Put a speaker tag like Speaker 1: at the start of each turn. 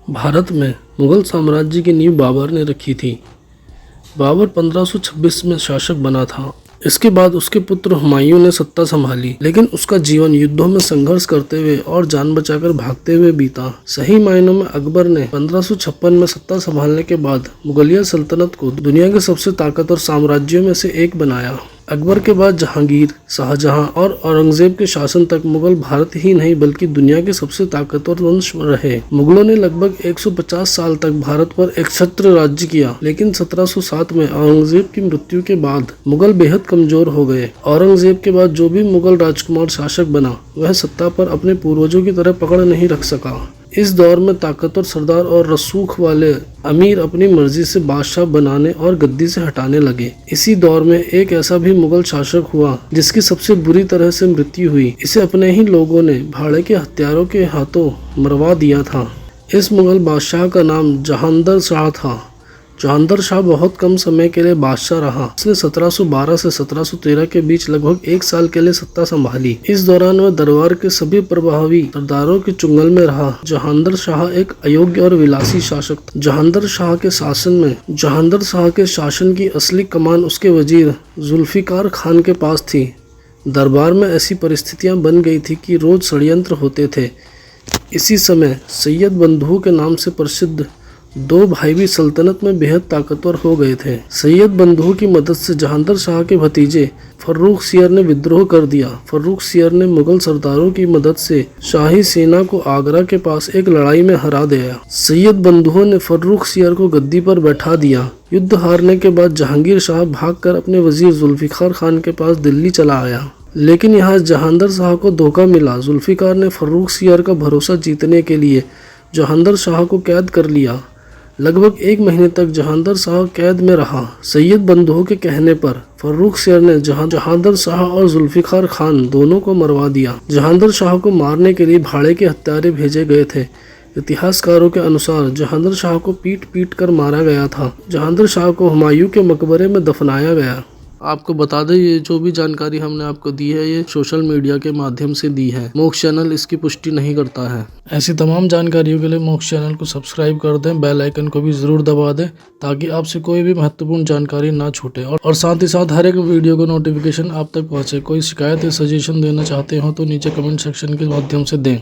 Speaker 1: भारत में मुगल साम्राज्य की नींव बाबर ने रखी थी। बाबर 1526 में शासक बना था। इसके बाद उसके पुत्र हुमायूं ने सत्ता संभाली, लेकिन उसका जीवन युद्धों में संघर्ष करते हुए और जान बचाकर भागते हुए बीता। सही मायनों में अकबर ने 1556 में सत्ता संभालने के बाद मुगलिया सल्तनत को दुनिया के सबसे ताकतवर साम्राज्यों में से एक बनाया। अकबर के बाद जहांगीर, शाहजहां और औरंगजेब के शासन तक मुगल भारत ही नहीं बल्कि दुनिया के सबसे ताकतवर वंश रहे। मुगलों ने लगभग 150 साल तक भारत पर एकछत्र राज्य किया, लेकिन 1707 में औरंगजेब की मृत्यु के बाद मुगल बेहद कमजोर हो गए। औरंगजेब के बाद जो भी मुगल राजकुमार शासक बना, वह सत्ता पर अपने पूर्वजों की तरह पकड़ नहीं रख सका। इस दौर में ताकतवर सरदार और रसूख वाले अमीर अपनी मर्जी से बादशाह बनाने और गद्दी से हटाने लगे। इसी दौर में एक ऐसा भी मुगल शासक हुआ जिसकी सबसे बुरी तरह से मृत्यु हुई। इसे अपने ही लोगों ने भाड़े के हत्यारों के हाथों मरवा दिया था। इस मुगल बादशाह का नाम जहांदर शाह था। जहांदर शाह बहुत कम समय के लिए बादशाह रहा। उसने 1712 से 1713 के बीच लगभग 1 साल के लिए सत्ता संभाली। इस दौरान वह दरबार के सभी प्रभावी सरदारों के चुंगल में रहा। जहांदर शाह एक अयोग्य और विलासी शासक था। जहांदर शाह के शासन की असली कमान उसके वजीर जुल्फिकार खान के पास थी। दरबार में ऐसी परिस्थितियां बन गई थी कि रोज षड्यंत्र होते थे। इसी समय सैयद बंधुओं के नाम से प्रसिद्ध 2 भाई भी सल्तनत में बेहद ताकतवर हो गए थे। सैयद बंधुओं की मदद से जहांदर शाह के भतीजे फर्रुख सियर ने विद्रोह कर दिया। फर्रुख सियर ने मुगल सरदारों की मदद से शाही सेना को आगरा के पास एक लड़ाई में हरा दिया। सैयद बंधुओं ने फर्रुख सियर को गद्दी पर बैठा दिया। युद्ध हारने के बाद जहांगीर शाह भागकर अपने वजीर जुल्फिकार खान के पास दिल्ली चला आया, लेकिन यहाँ जहांदर शाह को धोखा मिला। जुल्फिकार ने फर्रुख सियर का भरोसा जीतने के लिए जहांदर शाह को कैद कर लिया। लगभग 1 महीने तक जहांदर शाह कैद में रहा। सैयद बंधुओं के कहने पर फर्रुख सियर ने जहांदर शाह और जुल्फिकार खान दोनों को मरवा दिया। जहांदर शाह को मारने के लिए भाड़े के हत्यारे भेजे गए थे। इतिहासकारों के अनुसार जहांदर शाह को पीट पीट कर मारा गया था। जहांदर शाह को हुमायूं के मकबरे में दफनाया गया। आपको बता दें, ये जो भी जानकारी हमने आपको दी है, ये सोशल मीडिया के माध्यम से दी है। मोक्ष चैनल इसकी पुष्टि नहीं करता है। ऐसी तमाम जानकारियों के लिए मोक्ष चैनल को सब्सक्राइब कर दें, बेल आइकन को भी जरूर दबा दें ताकि आपसे कोई भी महत्वपूर्ण जानकारी ना छूटे और साथ ही साथ हर एक वीडियो को नोटिफिकेशन आप तक पहुंचे। कोई शिकायत या सजेशन देना चाहते हो तो नीचे कमेंट सेक्शन के माध्यम से दें।